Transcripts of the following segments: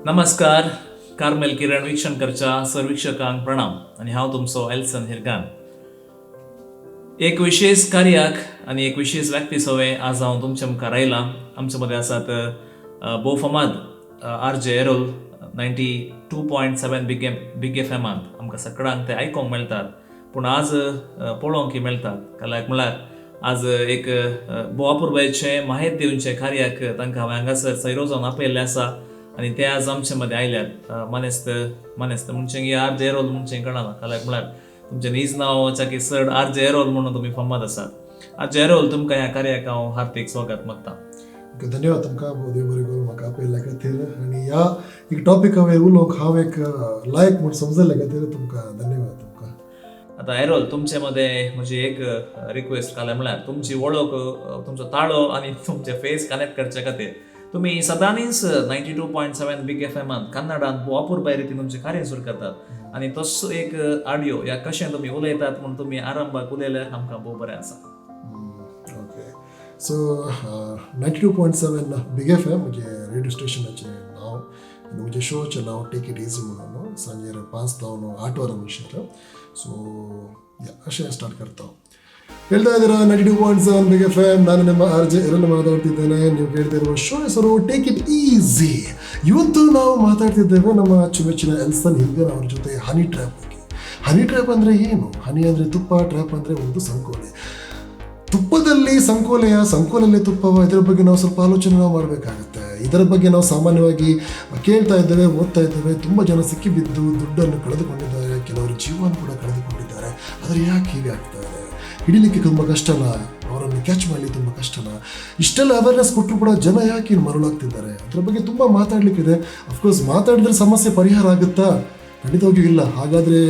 नमस्कार. कार्मेल किरण वीक्षणकरच्या सर्वीक्षकांक प्रणाम आणि हांव तुमचो एल्सन हिरगान. एक विशेष कार्याक आणि एक विशेष व्यक्ती सवय आज हांव तुमच्या मुखार आयलां. आमचे मदें आसात भोव फामाद RJ एरोल 92.7 बिग एफएमांत आमकां सगळ्यांक ते आयकोंक मेळटात, पूण आज पळोवंक मेळटात. काल्याक म्हळ्यार आज एक भोव अपुरबायेचें माहेर दिवचें कार्याक तांकां हांवें हांगासर सैरोजावन आपयल्लें आसा आणि ते आज आमचे मदें आयल्यात. मानेस्त म्हणजे RJ एरोल म्हणजे कळना, काल्याक म्हळ्यार तुमचें नीज नांवाच्या की चड RJ एरोल म्हणून तुमी फामाद आसात. RJ एरोल, तुमकां ह्या कार्याक हांव हार्दिक स्वागत मागता. धन्यवाद तुमकां देव बरें करूं म्हाका आपयल्ल्या खातीर आनी ह्या एक टॉपिका वयर उलोवंक हांव एक लायक म्हणून समजल्ल्या खातीर तुमकां धन्यवाद. तुमकां आता एरोल, तुमचे मदें म्हजी एक रिक्वेस्ट काल्यार म्हळ्यार तुमची वळख, तुमचो ताळो आनी तुमचे फेस कनेक्ट करचे खातीर तुम्ही सदांच 92.7 बिग एफएमांत कन्नडांत भोव अपुरबाय रितीन तुमचें कार्य सुरू करतात आणि तसो एक ऑडिओ या कशें तुमी उलयतात म्हणून तुमी आरंभाक उलयल्यार आमकां भोव बरें आसा. ओके, सो 92.7 बिग एफएम म्हणजे रेडिओ स्टेशनाचें नांव आनी म्हणजे शोचें नांव टेक इट इजी म्हणून. सांजेर 5 ತಾವನ್ 8 वरां म्हणशीत. सो अशें स्टार्ट करता. ಹೇಳ್ತಾ ಇದ್ದೀರಾ 92.7 ಬಿಗ್ ಎಫ್ ಎಮ್. ನಾನು ನಿಮ್ಮ RJ ಎರೋಲ್ ಮಾತಾಡ್ತಿದ್ದೇನೆ. ನೀವು ಕೇಳ್ತಾ ಇರುವ ಶೋ ಹೆಸರು ಟೇಕ್ ಇಟ್ ಈಸಿ. ಇವತ್ತು ನಾವು ಮಾತಾಡ್ತಿದ್ದೇವೆ ನಮ್ಮ ಅಚ್ಚುಮೆಚ್ಚಿನ ಎಲ್ಸನ್ ಹಿರ್ಗನ್ ಅವ್ರ ಜೊತೆ ಹನಿ ಟ್ರ್ಯಾಪ್ ಬಗ್ಗೆ. ಹನಿ ಟ್ರ್ಯಾಪ್ ಅಂದರೆ ಏನು? ಹನಿ ಅಂದರೆ ತುಪ್ಪ, ಟ್ರ್ಯಾಪ್ ಅಂದರೆ ಒಂದು ಸಂಕೋಲೆ. ತುಪ್ಪದಲ್ಲಿ ಸಂಕೋಲಲ್ಲಿ ತುಪ್ಪವ, ಇದರ ಬಗ್ಗೆ ನಾವು ಸ್ವಲ್ಪ ಆಲೋಚನೆ ಮಾಡಬೇಕಾಗುತ್ತೆ. ಇದರ ಬಗ್ಗೆ ನಾವು ಸಾಮಾನ್ಯವಾಗಿ ಕೇಳ್ತಾ ಇದ್ದೇವೆ, ಓದ್ತಾ ಇದ್ದೇವೆ. ತುಂಬ ಜನ ಸಿಕ್ಕಿಬಿದ್ದು ದುಡ್ಡನ್ನು ಕಳೆದುಕೊಂಡಿದ್ದಾರೆ, ಕೆಲವರು ಜೀವನ ಕೂಡ ಕಳೆದುಕೊಂಡಿದ್ದಾರೆ. ಆದರೆ ಯಾಕೆ ಹೀಗೆ ಆಗ್ತಾ ಇದೆ? ಹಿಡಿಲಿಕ್ಕೆ ತುಂಬ ಕಷ್ಟನ, ಅವರನ್ನು ಕ್ಯಾಚ್ ಮಾಡಲಿ ತುಂಬ ಕಷ್ಟನ. ಇಷ್ಟೆಲ್ಲ ಅವೇರ್ನೆಸ್ ಕೊಟ್ಟರು ಕೂಡ ಜನ ಯಾಕೆ ಮರುಳಾಗ್ತಿದ್ದಾರೆ? ಅದರ ಬಗ್ಗೆ ತುಂಬ ಮಾತಾಡಲಿಕ್ಕಿದೆ. ಅಫ್ಕೋರ್ಸ್ ಮಾತಾಡಿದ್ರೆ ಸಮಸ್ಯೆ ಪರಿಹಾರ ಆಗುತ್ತಾ? ಖಂಡಿತವಾಗಿಯೂ ಇಲ್ಲ. ಹಾಗಾದರೆ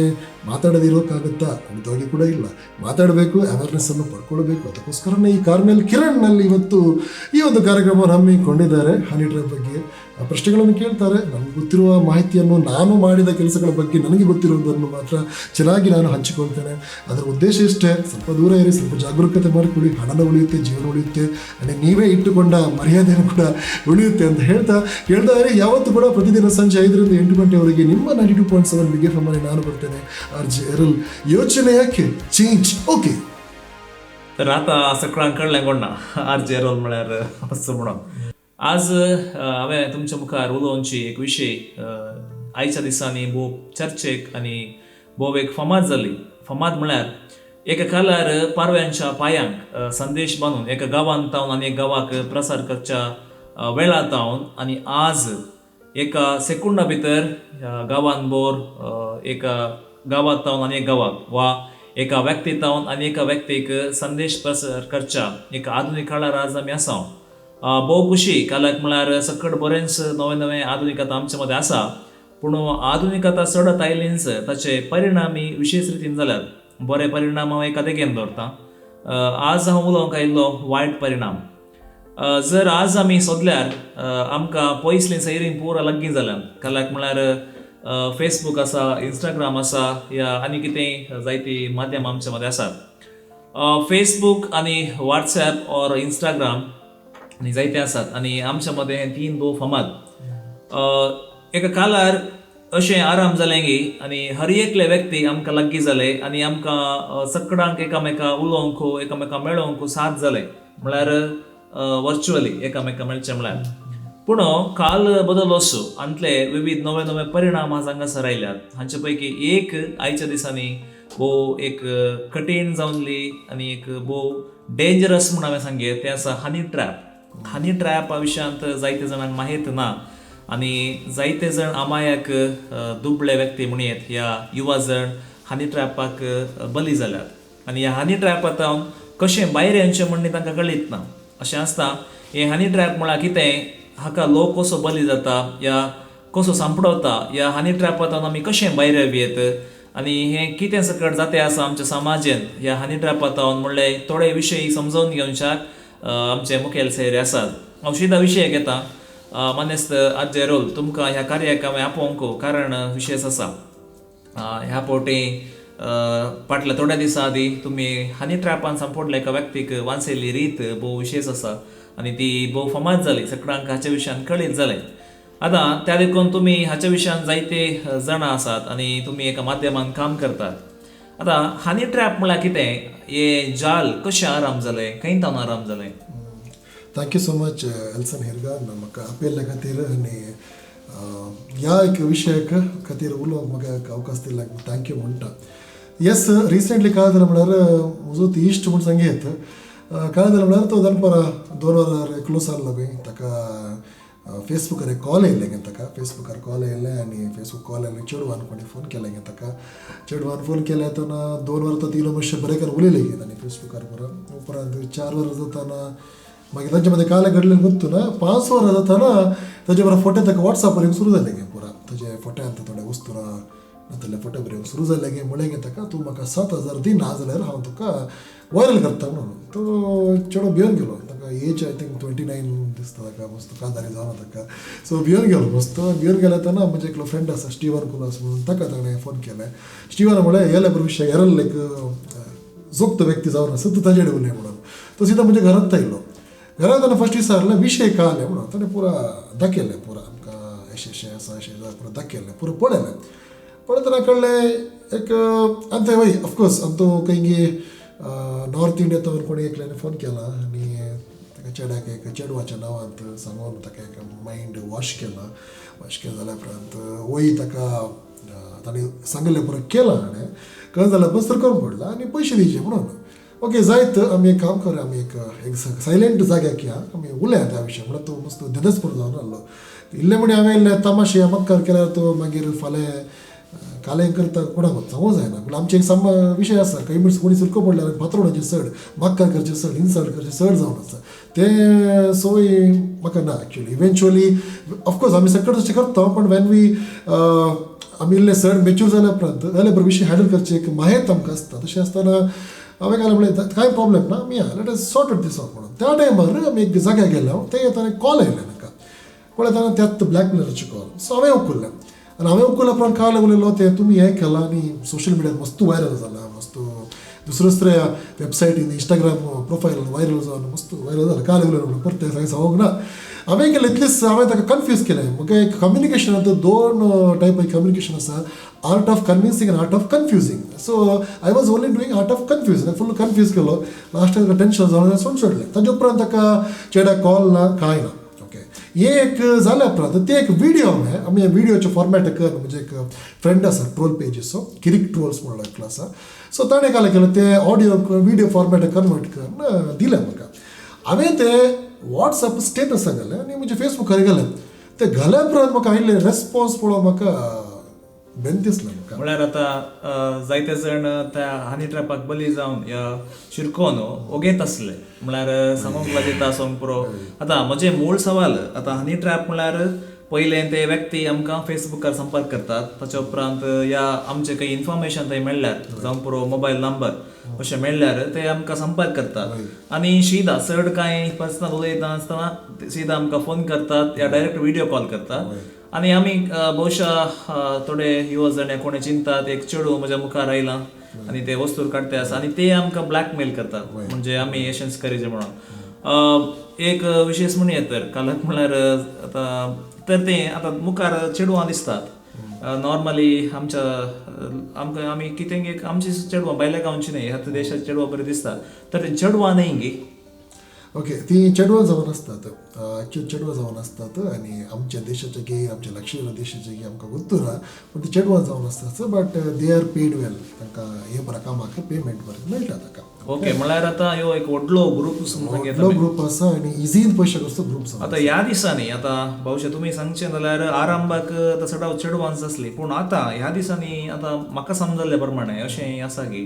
ಮಾತಾಡೋದು ಇರೋಕ್ಕಾಗುತ್ತಾ? ಖಂಡಿತವಾಗಿ ಕೂಡ ಇಲ್ಲ. ಮಾತಾಡಬೇಕು, ಅವೇರ್ನೆಸ್ಸನ್ನು ಪಡ್ಕೊಳ್ಬೇಕು. ಅದಕ್ಕೋಸ್ಕರನೇ ಈ ಕಾರ್ಮೆಲ್ ಕಿರಣ್ನಲ್ಲಿ ಇವತ್ತು ಈ ಒಂದು ಕಾರ್ಯಕ್ರಮವನ್ನು ಹಮ್ಮಿಕೊಂಡಿದ್ದಾರೆ. ಹನಿ ಟ್ರ್ಯಾಪ್ ಬಗ್ಗೆ ಪ್ರಶ್ನೆಗಳನ್ನು ಕೇಳ್ತಾರೆ. ನನಗೆ ಗೊತ್ತಿರುವ ಮಾಹಿತಿಯನ್ನು, ನಾನು ಮಾಡಿದ ಕೆಲಸಗಳ ಬಗ್ಗೆ ನನಗೆ ಗೊತ್ತಿರುವುದನ್ನು ಮಾತ್ರ ಚೆನ್ನಾಗಿ ನಾನು ಹಂಚಿಕೊಳ್ತೇನೆ. ಅದರ ಉದ್ದೇಶ ಇಷ್ಟೇ, ಸ್ವಲ್ಪ ದೂರ ಇರಿ, ಸ್ವಲ್ಪ ಜಾಗರೂಕತೆ ಮಾಡಿಕೊಳ್ಳಿ. ಹಣನ ಉಳಿಯುತ್ತೆ, ಜೀವನ ಉಳಿಯುತ್ತೆ, ಅಂದರೆ ನೀವೇ ಇಟ್ಟುಕೊಂಡ ಮರ್ಯಾದೆಯನ್ನು ಕೂಡ ಉಳಿಯುತ್ತೆ ಅಂತ ಹೇಳ್ತಾ ಇರಿ. ಯಾವತ್ತೂ ಕೂಡ ಪ್ರತಿದಿನ ಸಂಜೆ 5ರಿಂದ 8 ಗಂಟೆವರೆಗೆ ನಿಮ್ಮ 92.7 ಬಿಗ್ ಎಫ್ ಎಮ್ಮಲ್ಲಿ ನಾನು ಬರ್ತೇನೆ, RJ एरोल. योचने याके चेंज. ओके, तर आता सगळ्यांक कळ्ळें कोण ना RJ एरोल म्हळ्यार असो म्हणून. आज हांवें तुमच्या मुखार उलोवची एक विशय आयच्या दिसांनी भोव चर्चेक आनी भोव एक फामाद जाली. फामाद म्हळ्यार एका कालार पारव्यांच्या पांयांक संदेश बांदून एका गांवांत तावन आनी एक गांवाक प्रसार करच्या वेळार तावन आनी आज एका सेकुंडा भितर गांवांत बोर एका गांवांत तावन आनी एक गांवाक वा एका व्यक्ती तावन आनी एका व्यक्तीक संदेश प्रसार करच्या एक आधुनीक काळार आज आमी आसा. भोव खुशी, काल्याक म्हळ्यार सकट बरेंच नवें आधुनिकता आमचे मदें आसा, पूण आधुनिकता चडत आयलींच ताचे परिणामी विशेष रितीन जाल्यात. बरे परिणाम हांव एका देगेन दवरतां. आज हांव उलोवंक आयिल्लो वायट परिणाम. जर आज आमी सोदल्यार आमकां पयसलीं सैरीं पुरा लग्गी जाल्यात. काल्याक म्हळ्यार फेसबूक आसा, इंस्टाग्राम आसा, या आनी कितेंय जायती माध्यम आमचे मदें आसात. फेसबूक आनी व्हॉट्सॲप ऑर इंस्टाग्राम आनी जायते आसात आनी आमच्या मदें हे 3 भोव फामाद. एका कालार अशें आराम जालें की आनी हर एकले व्यक्ती आमकां लागीं जाले आनी आमकां सगळ्यांक एकामेका उलोवंकू, एकामेका मेळोवंकू साथ जाले, म्हळ्यार वर्च्युअली एकामेका मेळचें म्हळ्यार. पूण काल बदलो असो अंतले विविध नवे परिणाम आज हांगासर आयल्यात. हांचे पैकी एक आयच्या दिसांनी भोव एक कठीण जावनली आनी एक भोव डेंजरस म्हूण हांवें सांगें, तें आसा हनी ट्रॅप. हनी ट्रॅप विशयांत जायते जाणांक माहीत ना आनी जायते जण अमायक दुबळे व्यक्ती म्हणयत ह्या युवा जण हनी ट्रॅपाक बली जाल्यात. आनी ह्या हनी ट्रॅपांत कशें भायर येवचें म्हणणी तांकां कळीत ना. अशें आसता. हे हनी ट्रॅप म्हळ्यार कितें, हाका लोक कसो बली जाता या कसो सांपडवता, या हनी ट्रॅपांतून आमी कशें भायर येत आनी हें कितें सकट जातें आसा आमच्या समाजान ह्या हनी ट्रॅपांतून म्हणले थोडे विशय समजून घेवच्याक आमचे मुखेल सैरे आसात. हांव सिधा विशय घेता. मानेस्त RJ एरोल, तुमकां ह्या कार्याक हांवें आपोवंक कारण विशेष आसा. ह्या फावटी फाटल्या थोड्या दिसां आदी तुमी हनी ट्रॅपान सांपडल्या एका व्यक्तीक वाचयल्ली रीत भोव विशेष आसा आनी ती भोव फामाद जाली. सगळ्यांक हाच्या विशयान कळीत जालें. आता त्या देखून तुम्ही हाच्या विशयान जायते जाणा आसात आणि तुम्ही एका माध्यमान काम करतात. आता हनी ट्रॅप म्हळ्यार कितें, हे जाल कशें आराम जालें, खंय तावन आराम जालें? थँक्यू सो मच एल्सन हिरगा म्हाका आपयल्ल्या खातीर आनी ह्या एक विशयाक खातीर उलोवंक म्हाका एक अवकाश दिल्याक थँक्यू म्हणटा. येस, रिसेंटली काय जालें म्हळ्यार म्हजो इश्ट म्हूण सांगेत काय जालें म्हळ्यार तो दनपारां 2 वरांर एकलो सारलो पळय, ताका फेसबुकार एक कॉल येयलें गे ताका. फेसबुकार कॉल येयलें आनी फेसबूक कॉल येयलें चेडवान कोणी फोन केलें गे ताका. चेडवान फोन केल्या तेन्ना 2 वरां तो तिलो मातशें बरें करून उलयलें गे तांणी फेसबुकार बरोबर. उपरांत 4 वरां जाताना मागीर तांचे मदें काय घडलें गुर्तू ना. 5 वरां जाताना ताजे बरोबर फोटे ताका वॉट्सॅपार येवंक सुरू जाले गे पुरा. ताजे फोट्यांत थोडे वस्तूरा नाजाल्यार फोटे बरें येवंक सुरू जाले गे. म्हळें गे ताका तूं म्हाका 7,000 दी नाजाल्यार हांव तुका व्हायरल करता म्हणून. तो चेडो भियोन गेलो. ताका एज आय थिंक 29 दिसता ताका, मस्त काजारी जावना ताका. सो भियोन गेलो मस्त. भियोन गेल्या तेन्ना म्हजे एकलो फ्रेंड आसा स्टीवन कुलास म्हणून, ताका ताणें फोन केलें. स्टीवन म्हळें येले बरो विशय येरल लायक जोगतो व्यक्ती जावन आसा, तूं ताजेड उलय म्हणून. तो सीदा म्हज्या घरांत आयलो. घरांत ताणें फस्ट विचारलें विशय काय जालें म्हणून. ताणें पुरा दाखयलें पुरा आमकां अशें आसा अशें पुरा दाखयलें पुरो पळयलें. पळयतना कळ्ळें एक आनी थंय वय ऑफकोर्स आनी तो खंय नॉर्थ इंडियातून कोणी एकल्याने फोन केला आनी ताका चेड्याक एक चेडवाच्या नांवांत सांगून ताका एक मायंड वॉश केला. वॉश केलें जाल्या उपरांत वय ताका ताणें सांगलें पुरो केलां. हाणें कळून जाल्यार बसर करून पडला आनी पयशे दिवचे म्हणून. ओके जायत आमी एक काम करूया, आमी एक सायलेंट जाग्याक या, आमी उलया त्या विशय. म्हणल्यार तो मस्त देदस्पूर जावन आसलो. इल्ले म्हणे हांवें तमाशे मक्कार केल्यार तो मागीर फाल्यां कालें करता कोणाक सांगूंक जायना. पूण आमचे एक विशय आसा, काही मिनट्स कोणी सुरको पडल्यार फातरोडाचे चड, मक्कार करचे चड, इन्सल्ट करचे चड जावन आसा. ते सोय म्हाका ना एक्चुअली. इवेंच्युअली ऑफकोर्स आमी सगळें तशें करता, पण वेन वी आमी इल्ले चड मेच्यूर जाल्या उपरांत जाल्यार बरो विशय हँडल करचे एक माहेत आमकां आसता. तशें आसतना हांवें काय म्हणलें कांय प्रॉब्लेम ना, आमी लेट अस सॉर्ट दीस आउट म्हणून. त्या टायमार आमी एक जाग्यार गेलो. ते येताना कॉल आयले म्हाका. कॉल येताना त्यात ब्लॅकमेलरचे कॉल. सो हांवें उखल्लें आनी हांवें उखल्ल्या उपरांत काय उलयलो ते तुमी हें केलां आनी सोशल मिडियार मस्त वायरल जाला. मस्त दुसऱ्या दुसऱ्या वेबसायटीन इंस्टाग्राम प्रोफायलान वायरल जावन मस्त वायरल जाला. काय उलयलो म्हणून परत तें सांगूंक ना. हांवें केलें इतलेंच, हांवें ताका कन्फ्यूज केलें. म्हाका एक कम्युनिकेशनांत 2 टायप ऑफ कम्युनिकेशन आसा, आर्ट ऑफ कन्विन्सिंग आनी art of confusing. So I was only doing art of confusion. Full confuse केलो. लास्टाक टेन्शन जावन सोडून सोडलें. ताजे उपरांत ताका चेड्याक कॉल ना कांय ना. ओके, हे एक जाल्या उपरांत ते एक व्हिडिओ आमी व्हिडिओचे फॉर्मॅट कर. म्हणजे एक फ्रेंड आसा ट्रोल पेजीचो, किरीक ट्रोल्स म्हणून एकलो आसा. सो ताणें काय केलें ते ऑडियो व्हिडिओ फॉर्मॅट कन्वर्ट कर दिलें म्हाका. हांवें ते वॉट्सॲप स्टेटस घालें आनी म्हणजे फेसबुकार घालें. ते घाल्या उपरांत म्हाका आयिल्ले रेस्पॉन्स पळोवन म्हाका बेन दिसलें म्हाका. म्हळ्यार आतां जायते जण त्या हनी ट्रॅपाक बली जावन या शिरकोन ओगेत आसले. म्हळ्यार सांगूंक लाजिता सोंग पुरो. आतां म्हजे मूळ सवाल, आतां हनी ट्रॅप म्हळ्यार पयलें ते व्यक्ती आमकां फेसबुकार संपर्क करतात. ताच्या उपरांत या आमचे काही इन्फॉर्मेशन थंय मेळ्ळ्यार जावं पुरो मोबायल नंबर अशें मेळ्ळ्यार ते आमकां संपर्क करतात आनी सीदा चड कांय पर्सनल उलयता आसतना सीदा आमकां फोन करतात या डायरेक्ट व्हिडिओ कॉल करतात. आनी आमी बहुशा थोडे युवा जण कोणी चिंतात एक चेडूं म्हज्या मुखार आयलां आनी ते वस्तूर काडटे आसा आनी ते आमकां ब्लॅकमेल करतात. म्हणजे आमी अशेंच करीचे म्हणून. एक विशेश म्हणया तर कालक म्हळ्यार आतां तर तें आतां मुखार चेडवां दिसतात. नॉर्मली आमकां आमी कितें एक आमची चेडवां भायल्या गांवची न्हय, ह्या देशाची चेडवां बरीं दिसतात. तर ते चेडवां न्हय गे. ओके, ती चेडवां जावन आसतात. एक्चुअली चेडवां जावन आसतात आनी आमच्या देशाचे गे आमच्या लक्षवेल देशाचे गे आमकां गुर्तू ना, पूण ती चेडवां जावन आसतात. बट दे आर पेड वेल. तांकां हे बऱ्या कामाक पेमेंट बरें मेळटा ताका. ओके, म्हळ्यार आतां ह्यो एक व्हडलो ग्रुप व्हडलो ग्रुप आसा आनी इझीन पयशे कसो ग्रुप आसा. आतां ह्या दिसांनी आतां भविष्य तुमी सांगचें जाल्यार आरंभाक आतां सदांच चेडवांच आसली, पूण आतां ह्या दिसांनी आतां म्हाका समजल्ले प्रमाणे अशें आसा की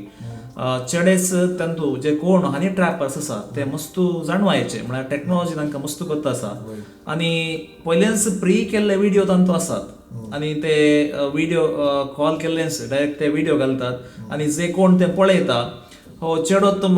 चेडेच तांतू जे कोण हनी ट्रॅपर्स आसा ते मस्तू जाणवायचे. म्हळ्यार टॅक्नोलॉजी तांकां मस्तू करता आसा आनी पयलेंच प्री केल्ले व्हिडिओ तांतू आसात आनी ते व्हिडिओ कॉल केल्लेच डायरेक्ट ते व्हिडिओ घालतात आनी जे कोण ते पळयता हो चेडून तो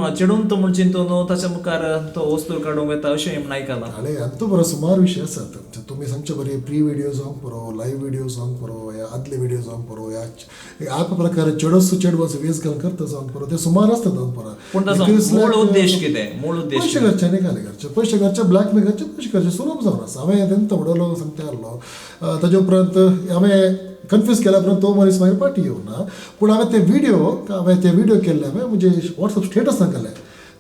म्हणून चिंतून ताच्या मुखार तो वस्तू काडूंक येता अशें म्हण आयकलां. आणि अंतू बरो सुमार विषय आसात तुम्ही सांगचे बरे प्री व्हिडिओ जावंक परो लाईव्ह व्हिडिओ जावंक परो या आदले व्हिडिओ जावंक परो या आप प्रकारे चेडोस चेडवाचो वेज घालून करता जावंक परो ते सुमार आसता जावंक पूण ताचो परो मूळ उद्देश कितें मूळ उद्देश पयशे घरचे नाही घाले घरचे पयशे घरचे ब्लॅकमेल करचे पयशे घरचे सुलभ जावन आसा हांवें तेन्ना व्हडलो सांगता आसलो ताजे उपरांत हांवें कन्फ्यूज केल्या उपरांत तो मनीस मागीर पार्टी येवना पूण हांवें ते व्हिडिओ केल्ले हांवें म्हणजे वॉट्सअप स्टेटस घाले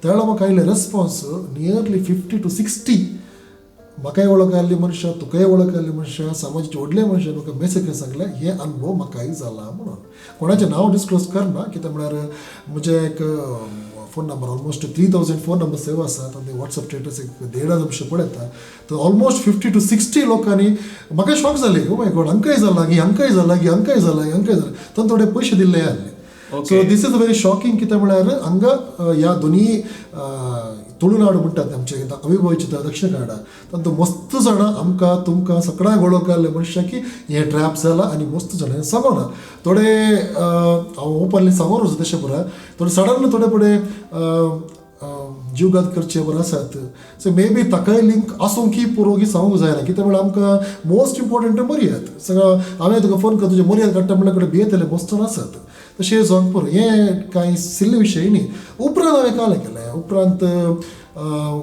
त्या वेळा म्हाका आयले रेस्पॉन्स नियरली 50 to 60 म्हाकाय वळख आसली मनशां तुकाय वळख आसली मनशां समाजाचे व्हडले मनशां म्हाका मेसेज सांगले हे अनुभव म्हाकाय जाला म्हणून कोणाचें नांव डिस्क्लोज करना कित्याक म्हळ्यार म्हजे एक phone number almost 3000 phone number save आसात आनी वॉट्सअप स्टेटस एक 1,500 पळयता तर ऑलमोस्ट 50 to 60 लोकांनी म्हाका शॉक जाले ओ माय गॉड अंकय जाला तांणी थोडे पयशे दिल्ले आसले. So this is very shocking कित्याक म्हळ्यार हांगा ह्या दोनी तुळुनाड म्हणटात आमचे अविभावित दक्षिण कन्नडा तातूंत मस्त जाणां आमकां तुमकां सगळ्यांक वळख आसले मनशां की हे ट्रॅप जाला आनी मस्त जाणां सांगोना थोडे हांव ओपनली सांगोन वचो तशें पुराय थोडे सडन थोडे फुडें जीवघात करचे बरे आसात सो मे बी ताकाय लिंक आसूंक की पुरो की सांगूंक जायना कित्याक म्हळ्यार आमकां मोस्ट इम्पॉर्टंट मर्याद सगळं हांवें तुका फोन करता तुजे मर्याद काडटा म्हळ्यार कडेन भियेतले मस्त आसात तशें जावंक पुरो हें कांय सिल्ले विशय न्ही. उपरांत हांवें काल केलें उपरांत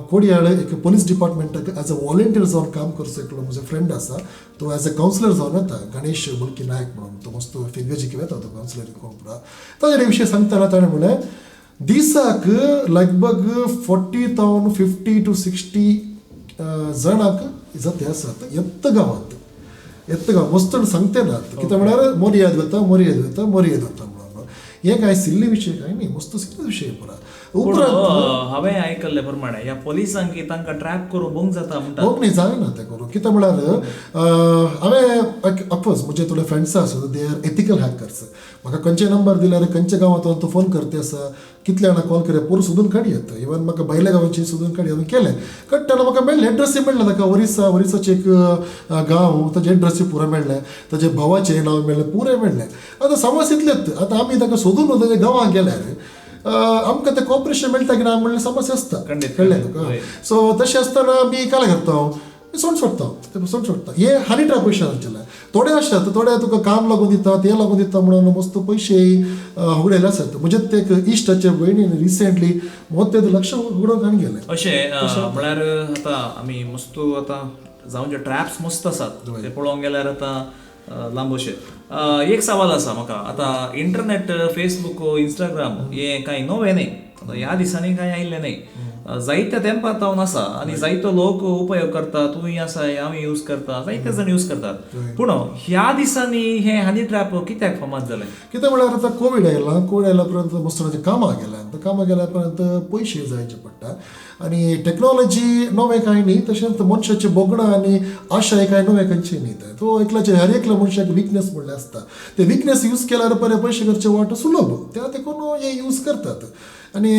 कोडयाळ एक पुलीस डिपार्टमेंटाक एज अ वॉलंटियर जावन काम करचो एकलो म्हजो फ्रेंड आसा तो एज अ कावन्सिलर जावन येता गणेश मुलकी नायक म्हणून तो मस्त फिगर जिखून येता तो कावन्सिलर कोण पुरा ताजे विशय सांगतना ताणें म्हळें दिसाक लगभग 40 to 50 to 60 जाणांक जाते आसात येत्त गांवांत मस्त सांगते ना कित्याक म्हळ्यार मर्याद वता म्हणून हे कांय सिल्ले विशय कांय न्ही मस्त सिल्ले विशय पुरा. उपरांत हांवें आयकल्ले प्रमाणे ह्या पोलिसांक तांकां ट्रॅप करून बंक जाता म्हणटा बंक न्ही जायना तें करून कित्याक म्हळ्यार हांवें अफकोर्स म्हजे थोडे फ्रेंड्स आसा दे आर एथिकल हॅकर्स म्हाका खंयचे नंबर दिल्यार खंयच्या गांवांत तूं फोन करते आसा कितले जाणां कॉल करे पूर सोदून काडी येता इवन म्हाका भायल्या गांवांची सोदून काडी हांवें केलें काडटना म्हाका मेळ्ळें एड्रेसी मेळ्ळें ताका ओरिसाचें एक गांव ताजे एड्रेसी पुरो मेळ्ळें ताजे भावाचें नांव मेळ्ळें पुरें मेळ्ळें. आतां समज इतलेंच आतां आमी ताका सोदून ताच्या गांवांत गेल्यार आमकां तें कॉपरेशन मेळटा की ना म्हणल्यार समस्या आसता कळ्ळें तुका. सो तशें आसतना आमी काल करता हांव सोड सोडटा हे हानी ट्रॅप पयशे आसले थोडे आसात थोडे तुका काम लागून दिता ते लागून दिता म्हणून मस्त पयशे उगडयले आसात म्हणजे ते एक इश्टाचे भयणीन रिसेंटली ते लक्ष उगडोवन घालून गेले अशें म्हळ्यार आतां आमी मस्त आतां जावं जे ट्रॅप्स मस्त आसात ते पळोवंक गेल्यार आतां लांब अशें एक सवाल आसा म्हाका आतां इंटरनेट फेसबुक इंस्टाग्राम हे कांय नवें न्ही ह्या दिसांनी कांय आयिल्लें न्ही जायत्या तेंपार जावन आसा आनी जायतो लोक उपयोग करता तूंय आसा हांव यूज करता जायते जण यूज करतात पूण ह्या दिसांनी हे हनी ट्रॅप कित्याक फामाद जालें कित्याक म्हळ्यार आतां कोवीड आयला उपरांत मस्त कामाक गेल्या उपरांत पयशे जायचे पडटा आनी टॅक्नॉलॉजी नवें कांय न्ही तशेंच मनशाचे बोगणां आनी आशा कांय नवें खंयचे न्ही तो एकल्याचे हर एकल्या मनशाक विकनेस म्हणलें आसता ते विकनेस यूज केल्यार बरें पयशे करचे वाट सुलभ त्या देखून हे यूज करतात आनी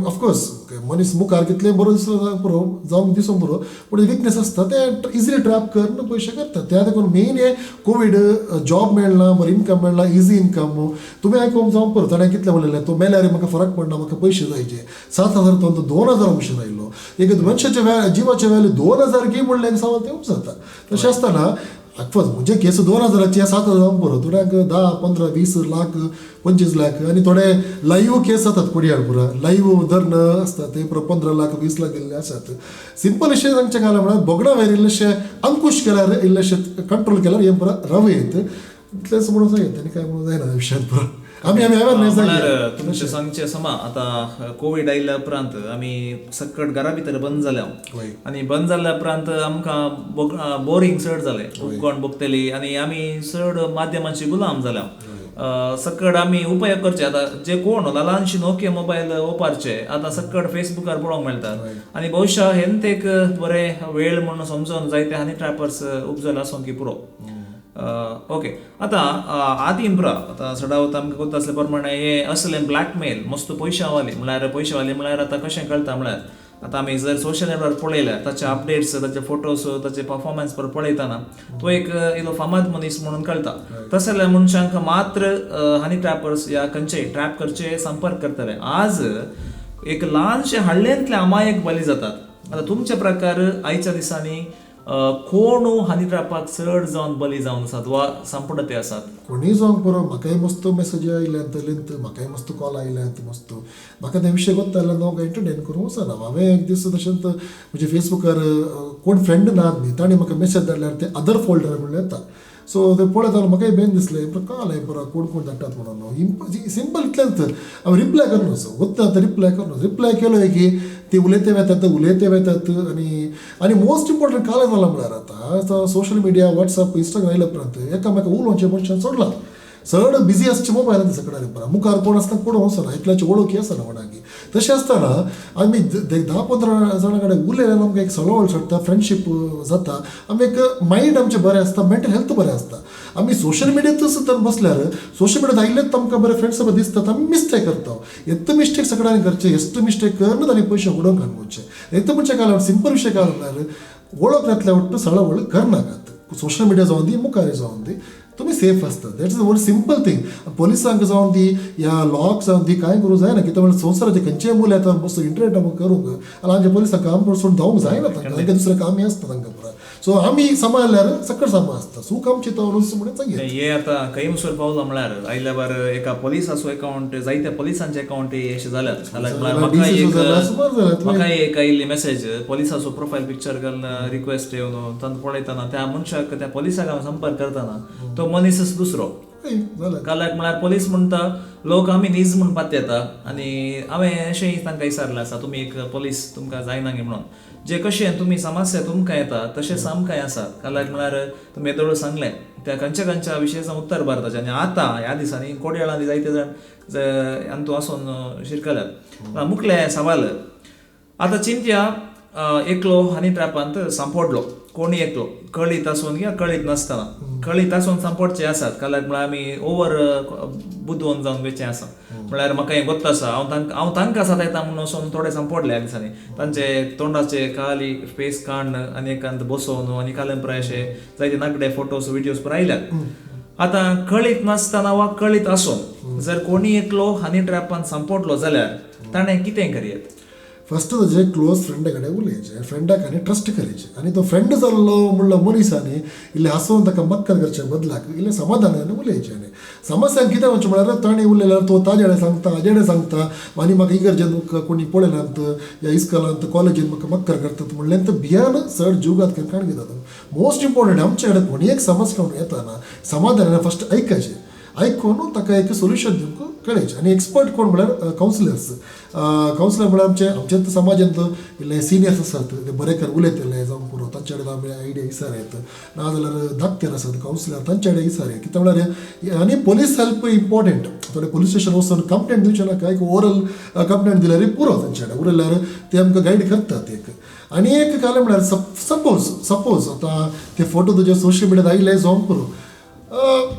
ऑफकोर्स मनीस मुखार कितले बरो दिसलो पुरो जावंक दिसूंक पुरो पूण विकनेस आसता ते इजिली ट्रॅप करून पयशे करतात त्या देखून मेन हे कोवीड जॉब मेळना बरें इन्कम मेळना इजी इन्कम तुमी आयकूंक जावंक पुरो ताणें कितलें म्हणलें तो मेल्यार म्हाका फरक पडना म्हाका पयशे जायचे 7,000 तो 2,000 म्हणून आयलो एक मनशाचे जिवाचे वॅल्यू 2,000 घे म्हणलें एक सवाल तेवूच जाता तशें आसतना ऑफकोर्स म्हणजे केस 2,000चे 7,000 जावंक पुरो थोड्यांक 10, 15, 20 लाख 25 लाख आनी थोडे लाईव्ह केस जातात कोडयाळ पुरा लाईव्ह धरण आसतात ते 15 लाख 20 लाख गेल्ले आसात. सिंपल अशें सांगचें गालें म्हळ्यार बोगडा भायर इल्लेशें अंकुश केल्यार इल्लेशें कंट्रोल केल्यार हे पुरा रवयत इतलेंच म्हणून जायत आनी कांय म्हणून जायना विशयांत पुरो आमी अवेरनेस तुमचें सांगचें समा आतां कोवीड आयिल्ल्या उपरांत आमी सकट घरा भितर बंद जाल्या आनी बंद जाल्ल्या उपरांत आमकां बोरींग चड जालें उपकोण भोगतली आनी आमी चड माध्यमांची गुलाम जाल्या सकट आमी उपयोग करचे आतां जे कोण ल्हानशी नोकिया मोबायल ओपारचे आतां सकट फेसबुकार पळोवंक मेळटात आनी भविश्या हें एक बरें वेळ म्हणून समजून जायते हनी ट्रॅपर्स उपजल आसूं की पुरो. ओके आतां आदी इम्प्रा आतां सडावत आमकां कोत्ता आसले प्रमाणे हे असलें ब्लॅकमेल मस्त पयशावाली म्हळ्यार आतां कशें कळटा म्हळ्यार आता आम्ही जर सोशल नेटवर्क पळयल्यार ताचे अपडेट्स ताचे फोटोज ताचे परफॉर्मन्स पळयतना तो एक इलो फामाद मनीस म्हणून कळटा. तशें जाल्यार मनशांक मात्र हनी ट्रॅपर्स या खंयचे ट्रॅप करचे संपर्क करतले. आज एक ल्हानशे हळ्ळेंतले अमायक बली जातात. आता तुमचे प्रकार आयच्या दिसांनी कोण हनी ट्रॅपाक चड जावन बली जावन आसात वा संपडते आसात? कोणी जावंक पुरो. म्हाकाय मस्त मेसेज आयल्यात म्हाकाय मस्त कॉल आयल्यात मस्त. म्हाका ते विशय कोत्ता जाल्यार हांव एंटरटेन करूंक वचना. हांवें एक दीस तशेंच म्हणजे फेसबुकार कोण फ्रेंड नात न्ही ताणें म्हाका मेसेज धाडल्यार ते अदर फोल्डर म्हणून येता. सो ते पळयत जाल्यार म्हाकाय बेन दिसलें कळलें पुरो कोण कोण धाडटात म्हणून. सिंपल इतलेंच हांवें रिप्लाय करना वता तर रिप्लाय केलो की ते उलयते वेतात आनी मोस्ट इम्पॉर्टंट काल जाला म्हळ्यार आतां सोशल मिडिया व्हॉट्सअप इंस्टाग्राम आयल्या उपरांत एकामेका उलोवचे मनशान सोडला. चड बिजी आसचे मोबायलान सगळ्यांनी पळय मुखार कोण आसता पळोवंक वचना एकल्याची वळखी आसना कोणाकी. तशें आसतना आमी 10-15 जाणां कडेन उलयल्यार आमकां एक सळवळ सुट्टा फ्रेंडशीप जाता. आमी एक मायंड आमचें बरें आसता मेंटल हेल्थ बरें आसता. आमी सोशल मिडियात सुद्दां बसल्यार सोशल मिडियात आयलेच आमकां बरे फ्रेंड्स दिसतात आमी मिस्टेक करता. येत्त मिस्टेक सगळ्यांनी करचे येस्त मिस्टेक करनच आनी पयशे उडोवंक घालवचे. येत्त म्हणजे काय सिंपल विशय काय म्हणल्यार वळख घातल्या वट्ट सळवळ करनाकात. सोशल मिडिया जावन दी मुखार जावन दी तुम्ही सेफ आसता. That's a very simple thing. पोलिसांक जावन दी या लॉक जावन दी कांय करूंक जायना कित्याक म्हणजे संवसाराचे खंयचेय मूल येता बसून इंटरनेट आमकां करूंक आनी आमच्या पोलिसांक काम सोडून धांवूंक जायना तांकां दुसरें कामी आसता तांकां पुरा. सो आमी सांबाळल्यार सकट सांबाळ आसता. सूख आमची तवरूच म्हणून सांगया. हे आतां खंय मुसर पावलो म्हळ्यार आयल्या बार एका पोलिसाचो अकाउंट जायत्या पोलिसांचे अकाउंट अशें जाल्यात. म्हाका एक आयिल्ली मेसेज पोलिसाचो प्रोफायल पिक्चर घालून रिक्वेस्ट येवन तांकां पळयतना त्या मनशाक त्या पोलिसाक हांव संपर्क करतना तो मनीसच दुसरो कालाक म्हळ्यार पोलीस म्हणटा लोक आमी नीज म्हूण पातयेता. आनी हांवें अशेंय तांकां विचारलें आसा तुमी एक पोलीस तुमकां जायना गे म्हणून. जे कशें तुमी समस्या तुमकां येता तशें आमकांय आसा. कालाक म्हळ्यार तुमी येदोळ सांगलें त्या खंयच्या विशयाचें उत्तर भारताचें. आनी आतां ह्या दिसांनी कोडयाळांनी जायते जाण हातूंत आसून शिरकल्यात. मुखले सवाल आतां चिंतया एकलो हनी ट्रॅपांत सांपडलो कोणी एकलो कळीत आसून किंवा कळीत नासतना कळीत आसून सांपडचे आसात. कालाक म्हळ्यार आमी ओवर बुदवून जावन वेचे आसा म्हळ्यार म्हाका हें गोत्त आसा हांव तांकां साथ येता म्हणून वचून थोडे सांपडले ह्या दिसांनी. तांचे तोंडाचे खाली फेस काडन आनी एकांत बसोवन आनी कालें पुराय अशे जायते नागडे फोटोज विडियोज पुराय आयल्यात. आतां कळीत नासतना वा कळीत आसून जर कोणी एकलो हनी ट्रॅपान सांपडलो जाल्यार ताणें कितें करयेत? फर्स्ट ताजे क्लोज फ्रेंडा कडेन उलयचें फ्रेंडाक आनी ट्रस्ट करचें आनी तो फ्रेंड जाल्लो म्हणलो मनीसांनी इल्लें हांसोवन ताका मक्कल करचे बदलाक इल्लें समाधानान उलयचें. आनी समस्यांक कितें म्हणचें म्हळ्यार ताणें उलयल्यार तो ताजे कडेन सांगता हाजे कडेन सांगता आनी म्हाका इगर्जेंत कोणी पळयलांत या इस्कॉलांत कॉलेजींत म्हाका मक्कर करतात म्हणलें तर भियान चड जीव घात काण घेतात. मोस्ट इम्पॉर्टंट आमचे कडेन कोणी एक समस्या म्हणून येताना समाधानान फस्ट आयकचें आयकून ताका एक सोल्युशन दिवंक कळचें. आनी एक्सपर्ट कोण म्हळ्यार कावन्सिलर्स म्हळ्यार आमच्या समाजांत इल्ले सिनियर्स आसात ते बरे कर उलयतले जावं पुरो तांचे कडेन आमी आयडिया विचारयत नाजाल्यार धाकटे आसात कावन्सिलर तांचे कडेन विचारया कित्याक म्हळ्यार आनी पोलीस हेल्प इम्पॉर्टंट. थोडे पोलीस स्टेशन वचून कंप्लेंट दिवचे नाका एक ओरल कंप्लेंट दिल्यार पुरो तांचे कडेन उरल्यार ते आमकां गायड करतात. एक आनी एक कालें म्हळ्यार सपोज आतां ते फोटो तुजे सोशल मिडियात आयले जावं पुरो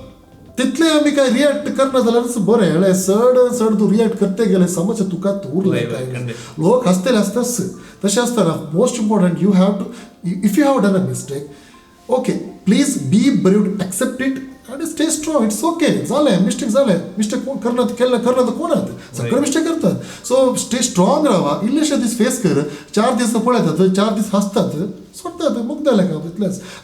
तितले आमी काय रिएक्ट करना जाल्यार बरें हेळें चड तूं रिएक्ट करते गेले समज तुकाच उरलें काय लोक हसतले आसताच. तशें आसतना most important you have to if you have done a mistake okay please be braved accept it आनी स्टे स्ट्रॉंग. इट्स ओके जालें मिस्टेक कोण करना तर कोणात सगळे मिस्टेक करतात. सो स्टे स्ट्रॉंग रावा इल्लेशे दीस फेस कर 4 दीस पळयतात 4 दीस हसतात सोडतात मग जालें काम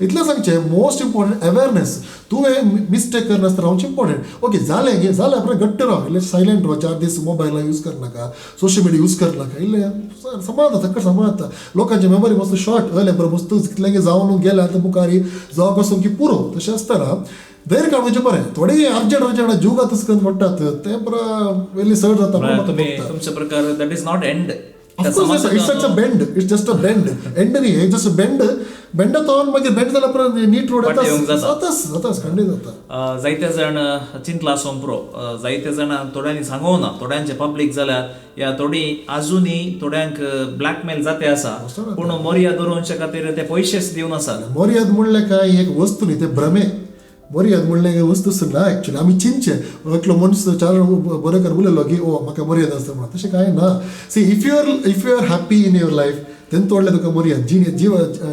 इतलें सांगचें. मोस्ट इम्पॉर्टंट अवेरनेस तुवें मिस्टेक करनासतना रावचें इम्पॉर्टंट. ओके जालें जालें घट्ट राव इल्लें सायलेंट राव 4 दीस मोबायला यूज करनाका सोशल मिडिया यूज करनाका इल्लें सांबाळता सकट सांबाळता. लोकांची मेमरी मस्त शॉर्ट हले बरो मस्त कितलें जावन गेल्या आतां मुखारी जावं कसो की पुरो. तशें आसतना धैर्य काडपाचें बरें. थोडे अर्जंट जीव घात करून पडटात ते पुरा वेली सड जाता. तुमचे प्रकार that is not end. Of course, it's a bend. It's just a bend. End न्ही it's just a bend. बेंडातोन मागीर बेंड जाल्या परत नीट रोड जाताच खंडीत जाता. जायते जाण चिंतला आसून पुरो जायते जाण थोड्यांनी सांगूं ना थोड्यांचे पब्लीक जाल्यार या थोडी आजुनी थोड्यांक ब्लॅकमेल जाते आसा पूण मर्याद दवरचे खातीर ते पयशेच दिवन आसात. मर्याद म्हणलें काय एक वस्तू न्ही ते भ्रमे बरी येत म्हणलें वस्तूच ना एक्चुअली आमी चिंतचे एकलो मनीस चार बरें कर उलयलो की ओ म्हाका बरी येत आसता म्हणून तशें कांय ना see if you are happy in your life तेन्ना तोडलें तुका बरी येत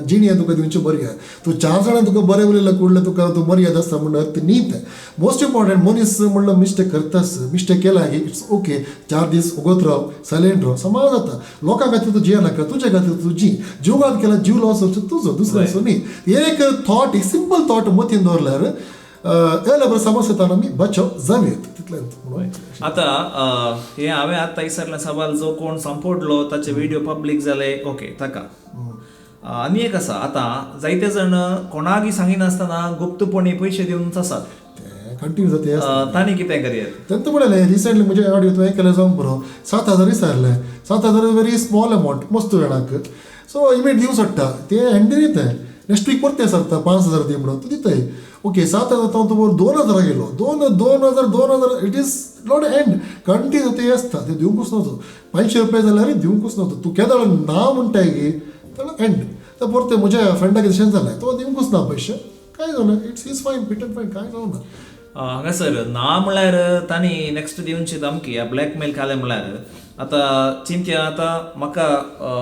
जीण हें तुका दिवचें बरी येत तूं चार जाणां तुका बरें उलयलें कुडलें तुका तूं बरी येत आसता म्हणून अर्थ न्ही तें मोस्ट इम्पॉर्टंट मनीस म्हणलं मिस्टेक करतास मिस्टेक केला की इट्स ओके 4 दीस उगोत राव सायलेंट राव समाज जाता लोकां खातीर तूं जियेनाका तुज्या खातीर तूं जी जीवघात केला जीव लॉस करचो तुजो दुसऱ्याचो न्ही एक थॉट एक सिंपल थॉट मतीन दवरल्यार येयल्या बरें समस्या येताना आमी बचाव जावेत तितलेंच आता हे हांवें आतां विचारलें सवाल जो कोण संपडलो ताचे व्हिडिओ पब्लीक जाले ओके ताका आनी एक आसा आतां जायते जाण कोणाकय सांगिनासतना गुप्तपणी पयशे दिवन आसात कंटिन्यू जाते तांणी कितें करयात तेंत पळयलें रिसेंटली म्हणजे ऑडियो तुवें केलें जावंक बरो 7,000 विचारले 7,000 व्हेरी स्मॉल अमावंट मस्त जाणाक सो इमेट दिवंक सोडटा ते हँडी दिताय नेक्स्ट वीक परते सांगता 5,000 दी म्हणून तूं दिताय ओके 7,000 तो वर 2,000 गेलो 2,000 it is not end continue ते आसता ते दिवंकूच नव्हतो 500 रुपया जाल्यार दिवंकूच नव्हतो तूं केदळ ना म्हणटाय की ताका एंड तर परते म्हज्या फ्रेंडाक तशें जालें तो दिवंकूच ना पयशे काय जालें इट्स इज फायन पिट एंड फायन काय जावना हांगासर ना म्हळ्यार तांणी नेक्स्ट दिवची धमकी या ब्लॅकमेल केलें म्हळ्यार आतां चिंत्या आतां म्हाका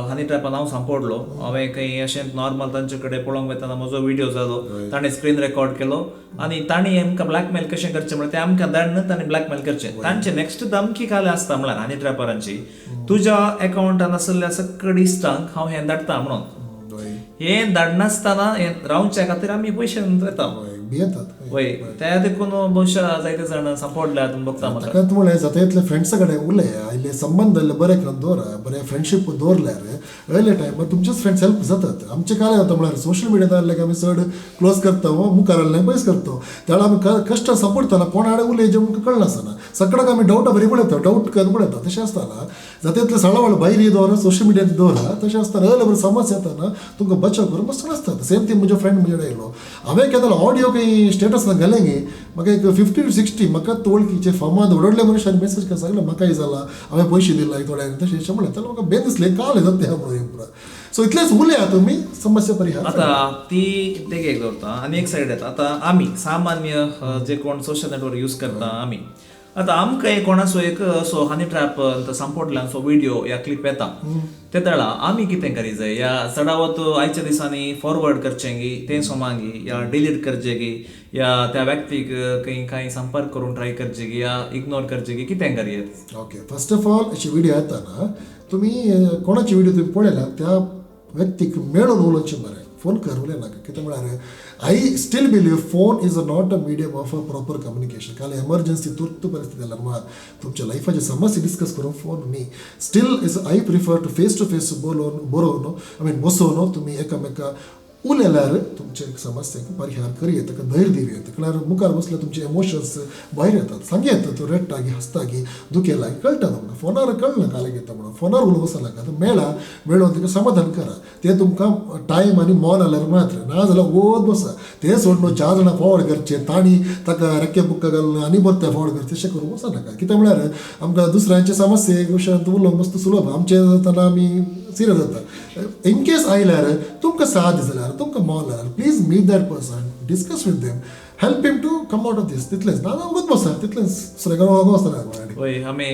हनी ट्रॅपान हांव सांपडलो हांवें खंय अशें नॉर्मल तांचे कडेन पळोवंक वयताना म्हजो व्हिडिओ जालो ताणें स्क्रीन रेकॉर्ड केलो आनी तांणी आमकां ब्लॅकमेल कशें करचें म्हळ्यार तें आमकां धाडन तांणी ब्लॅकमेल करचें तांचे नेक्स्ट धमकी काले आसता म्हळ्यार हनी ट्रॅपरांची तुज्या अकाउंटान आसलेल्या सकट इश्टांक हांव हें धाडटा म्हणून हें धाडनासतना हें रावच्या खातीर आमी पयशे येता भियेतात वय त्या देखून बहुशा जायते जाण सांपडल्यात बघता म्हाका ताकाच म्हळ्यार जाता तितले फ्रेंड्सा कडेन उलया आयले संबंध बरे करून दवरा बरें फ्रेंडशीप दवरल्यार अयले टायमार तुमचेच फ्रेंड्स हेल्प जातात आमचे काय जाता म्हळ्यार सोशल मिडिया जाल्ले आमी चड क्लोज करता मुखार आसलें पयस करता त्या आमी कश्ट सपोर्टताना कोण आडे उलय जे आमकां कळनासतना सकाळाक आमी डावटा बरी पळयता डावट करता पळयता तशें आसतना जाता तितले सळावळ भायर दवरा सोशल मिडियार दवरा तशें आसतना अयले बरें समस्या येताना तुमकां बचाव करून बसता आसता सेम थिंग म्हजो फ्रेंड म्हजे कडेन येयलो हांवें केन्ना ऑडियो खंय स्टेटस घालें गे म्हाका एक 50 to 60 म्हाका वळखीचे फामाद व्हडले मनशान मेसेज कर सांगलें म्हाकाय जाला हांवें पयशे दिला थोड्यांक तशें म्हणलें तेन्ना म्हाका बेन दिसलें काल जाता तें म्हणून पुरा सो इतलेंच उलया तुमी समस्या परिहार आतां ती देगेक दवरता आनी एक सायड येता आतां आमी सामान्य जे कोण सोशल नेटवर्क यूज करता आमी आतां आमकां कोणाचो एक असो हनी ट्रॅप सांपडल्यांचो व्हिडिओ या क्लिप येता ते वेळा आमी कितें करी जाय या चडावत आयच्या दिसांनी फॉरवर्ड करचें गी तें सोमांगी या डिलीट करचें गी या त्या व्यक्तीक काही संपर्क करून ट्राय करचे गी या इग्नोर करचे गी कितें करयेत ओके फर्स्ट ऑफ ऑल अशी व्हिडिओ येताना तुमी कोणाची व्हिडिओ तुमी पळयला त्या व्यक्तीक मेळून उलोवचें बरें फोन कर उलयनाका कितें म्हळ्यार I still believe phone is not a medium of a proper communication काल एमर्जन्सी तुर्त परिस्थिती जाल्यार मात तुमच्या लायफाची समस्या डिस्कस करून फोन न्ही still is I prefer to face बरोवन आय मीन बसोवन तुमी एकामेका उलयल्यार तुमचे समस्येक परिहार करियेत ताका धैर्य दिवयेत म्हळ्यार मुखार बसल्यार तुमचे इमोशन्स भायर येतात सांगेत तूं रडटा की हसता की दुखेला की कळटा तुमकां फोनार कळना काले घेता म्हणून फोनार उलोवंक वचनाका तर मेळून तिका समाधान करा ते तुमकां टायम आनी मोल आल्यार मात्र ना जाल्यार ओत बसा ते सोडून 4 जाणां फॉवर्ड करचे ताणी ताका रेक्के बुक्का घालून आनी परते फॉवर्ड करचे तशें करूंक वचनाका कित्याक म्हळ्यार आमकां दुसऱ्यांचे समस्येक विशयांत उलोवंक मस्त सुलभ आमचे जाताना आमी सिरियस जाता इन केस आयल्यार तुमकां साथ जाल्यार तुमकां मोल जाल्यार please meet that person discuss with them help him to come out of this तितलेंच ना उगत बसा तितलेंच दुसऱ्या वचूंक वचना वय आमी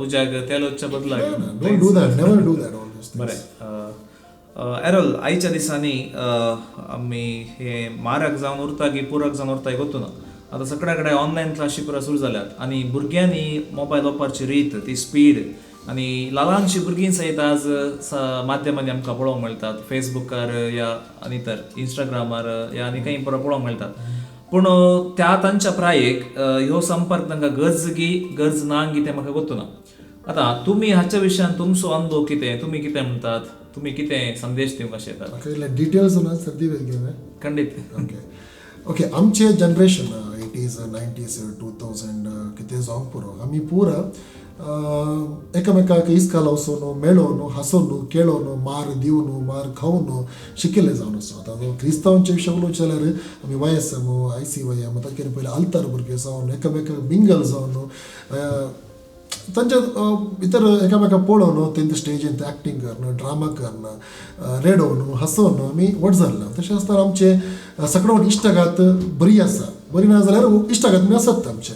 उज्याक तेलोच्या बदला don't do that never do that all this बरें एरोल आयच्या दिसांनी आमी हे म्हारग जावन उरता की पुरक जावन उरता वतू ना आतां सगळ्या कडेन ऑनलायन क्लासी पुरा सुरू जाल्यात आनी भुरग्यांनी मोबायल वापरची रीत ती स्पीड आनी ल्हानशी भुरगीं सयत आज माध्यमांनी आमकां पळोवंक मेळटात फेसबुकार या आनी तर इंस्टाग्रामार या आनी खंय पळोवंक मेळटात पूण त्या तांच्या प्रायेक ह्यो संपर्क तांकां गरज ना गी तें म्हाका गोतू ना आतां तुमी हाच्या विशयान तुमचो अनुभव कितें तुमी कितें म्हणटात तुमी कितें संदेश दिवंक अशें येतात डिटेल्स ना सर्दी वेगळे खंडीत ओके आमचे जनरेशन 80s 90s 2000 कितें जावंक पुरो आमी पुरा एकामेकाक इस्काल वचून मेळोवन हांसून खेळोन मार दिवन मार खावन शिकिल्ले जावन आसा आतां क्रिस्तांवांच्या विशय उलोवचें जाल्यार आमी YSM ICYM ताचे पयलीं आल्तार भुरगे जावन एकामेकाक मिंगल जावन तांचे भितर एकामेकाक पळोवन तेंचे स्टेजीर एक्टींग करन ड्रामा करन रेडोवन हांसोवन आमी व्हड जाल्ला तशें आसतना आमचे सगळं इश्टागात बरी आसा बरी ना जाल्यार इश्टागात बी आसत आमचे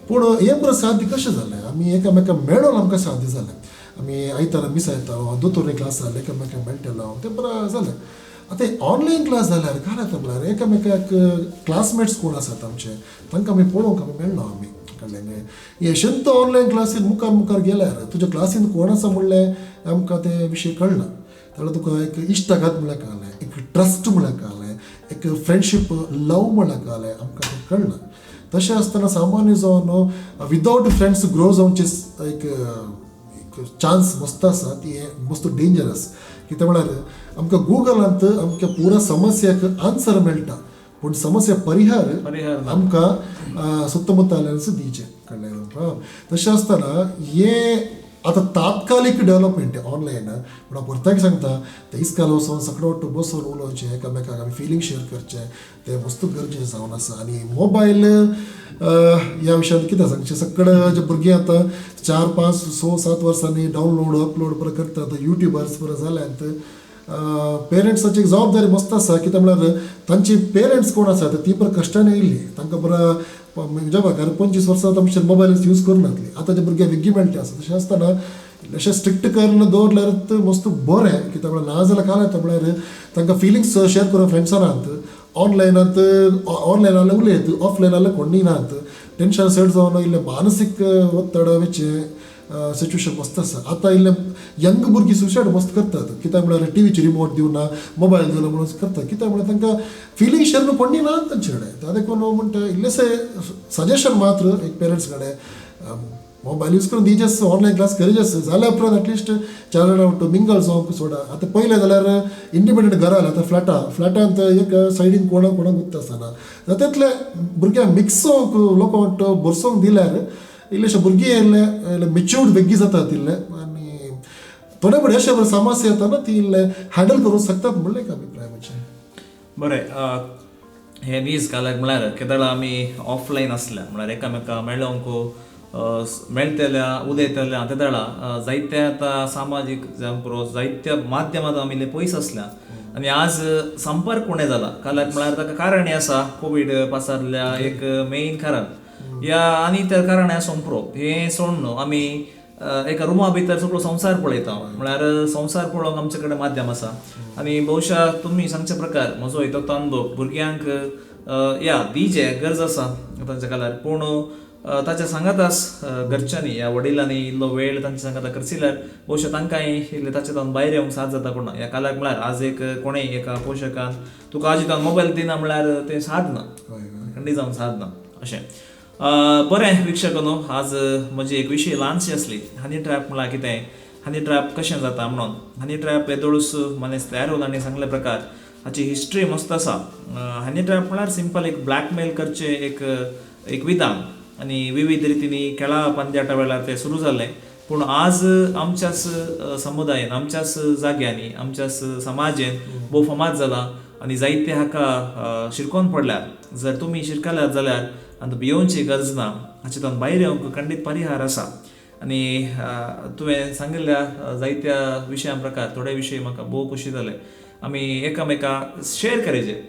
पूण हे बरं साध्य कशें जालें आमी एकामेकांक मेळून आमकां साध्य जालें आमी आयतारा मिसायतालो दोतोर क्लास जाले एकामेकांक मेळटलो तें बरं जालें आतां ऑनलायन क्लास जाल्यार काय जाता म्हळ्यार एकामेकाक क्लासमेट्स कोण आसात आमचे तांकां आमी पळोवंक आमी मेळना आमी कळ्ळें यशंत ऑनलायन क्लासीन मुखार गेल्यार तुज्या क्लासीन कोण आसा म्हणलें आमकां ते विशय कळना जाल्यार तुका एक इश्टागात म्हळ्यार कळ्ळें एक ट्रस्ट म्हळ्यार कळ्ळें एक फ्रेंडशीप लव म्हळ्यार कळ्ळें आमकां तें कळना तशें आसतना सामान्य जावन विदावट फ्रेंड्स ग्रो जावचे एक चान्स मस्त आसा ती मस्त डेंजरस कित्याक म्हळ्यार आमकां गुगलांत आमच्या पुरा समस्याक आन्सर मेळटा पूण समस्या परिहार आमकां सुತ್ತमुत्ताल्यानच दिवचे कळ्ळें तशें आसतना हे आतां तात्कालीक डेवलपमेंट ऑनलायन पूण हांव परताक सांगता ते इस्काल वचोन सगळो वाटो बसून उलोवचें एकामेकाक आमी फिलींग शेअर करचें तें मस्त गरजेचें जावन आसा आनी मोबायल ह्या विशयान कितें सांगचें सगळे जे भुरगीं आतां 4, 5, 6, 7 वर्सांनी डावनलोड अपलोड बरें करतात युट्यूबर्स बरें जाल्यात पेरंट्साची एक जबाबदारी मस्त आसा कित्याक म्हळ्यार तांची पेरंट्स कोण आसा ती बरें कश्टान येयल्ली तांकां बरं म्हज्या भागार 25 वर्सां आमचे मोबायल यूज करनातली आतांचे भुरगे विग्गी मेळटे आसा तशें आसतना अशें स्ट्रिक्ट करून दवरल्यार मस्त बरें कित्याक म्हळ्यार ना जाल्यार काय जाता म्हळ्यार तांकां फिलिंग्स शेअर करून फ्रेंड्सांत ऑनलायनांत ऑनलायन उलयत ऑफलायन जाल्यार कोणी नात टेन्शन सेट जावन इल्लें मानसीक ಒತ್ತಡ वेचे सिच्युएशन मस्त आसा आतां इल्लें यंग भुरगीं सुसायड मस्त करतात कित्याक म्हळ्यार टीव्हीची रिमोट दिवना मोबायल दिवना म्हणून करतात कित्याक म्हळ्यार तांकां फिलींग शेअर कोणी ना तांचे कडेन ताका कोण म्हणटा इल्लेशें सजेशन मात्र एक पेरंट्स कडेन मोबायल यूज करून दिजेस ऑनलायन क्लास करीजेस जाल्या उपरांत एटलिस्ट 4 जाणां वाटो मिंगल जावंक सोडा आतां पयलें जाल्यार इंडिपेंडंट घरा आतां फ्लॅटांत एक सायडीन कोणाक गुत्त आसना तातूंतले भुरग्यांक मिक्स जावंक लोक वाटो बसोवंक दिल्यार इल्लेशे भुरगीं येयल्ले मेच्युर्ड बेगी जातात इल्ले आनी थोडे बडे अशे बरे समस्या येता ना ती इल्ले हँडल करूंक शकतात म्हणलें एक अभिप्राय म्हजे बरें हे दीस घालक म्हळ्यार केदार आमी ऑफलायन आसल्या म्हळ्यार एकामेका मेळोंक मेळटल्या उलयतल्या ते वेळा जायत्या आतां सामाजीक जावं पुरो जायत्या माध्यमांत आमी इल्ले पयस आसल्या आनी आज संपर्क उणें जाला कालाक म्हळ्यार ताका कारण आसा कोवीड पासारल्या एक मेन कारण या आनी त्या कारणां सोंपरोप हें सोडून न्हू आमी एका रुमा भितर सगळो संवसार पळयता म्हळ्यार संवसार पळोवंक आमचे कडेन माध्यम आसा आनी भोवशा तुमी सांगचे प्रकार म्हजो हितो अनुभव भुरग्यांक या दिजे गरज आसा तांच्या कालार पूण ताच्या सांगाताच घरच्यांनी ह्या वडिलांनी इल्लो वेळ तांच्या सांगाता करशिल्यार भोवशा तांकांय इल्ले ताचे भायर येवंक साथ जाता कोणा ह्या कालाक म्हळ्यार आज एक कोणेय एका पोशकान तुका आज मोबायल दिना म्हळ्यार तें साद ना खंडी जावन साद ना अशें बरें वीक्षक न्हू आज म्हजी एक विशय ल्हानशी आसली हनी ट्रॅप म्हळ्यार कितें हनी ट्रॅप कशें जाता म्हणून हनी ट्रॅप येदोळूच मनीस तयार होला आनी सांगले प्रकार हाची हिस्ट्री मस्त आसा हनी ट्रॅप म्हळ्यार सिंपल एक ब्लॅकमेल करचे एक विधान आनी विविध रितींनी खेळा पंद्याटा वेळार ते सुरू जाल्लें पूण आज आमच्याच समुदायान आमच्याच जाग्यांनी आमच्याच समाजेन भोव फामाद जाला आनी जायते हाका शिरकोन पडल्यार जर तुमी शिरकल्यात जाल्यार आतां भियोवची गरज ना हाचेतून भायर येवंक खंडीत परिहार आसा आनी तुवें सांगिल्ल्या जायत्या विशयां प्रकार थोडे विशय म्हाका भोव खोशी जाले आमी एकामेकाक शेअर करेजे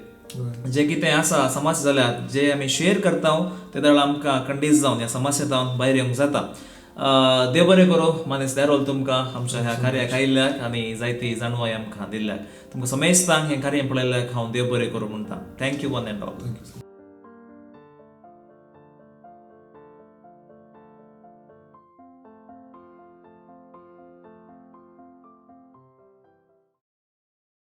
जे कितें आसा समस्या जाल्यार जे आमी शेअर करता ते दळ आमकां खंडीत जावन ह्या समस्येंतल्यान भायर येवंक जाता देव बरें करूं मानेस देरोल तुमकां आमच्या ह्या कार्याक आयिल्ल्याक आनी जायती जाणवाय आमकां दिल्ल्याक तुमकां समेस्तांक हें कार्य पळयल्याक हांव देव बरें करूं म्हणटा थँक्यू वन एंड ऑल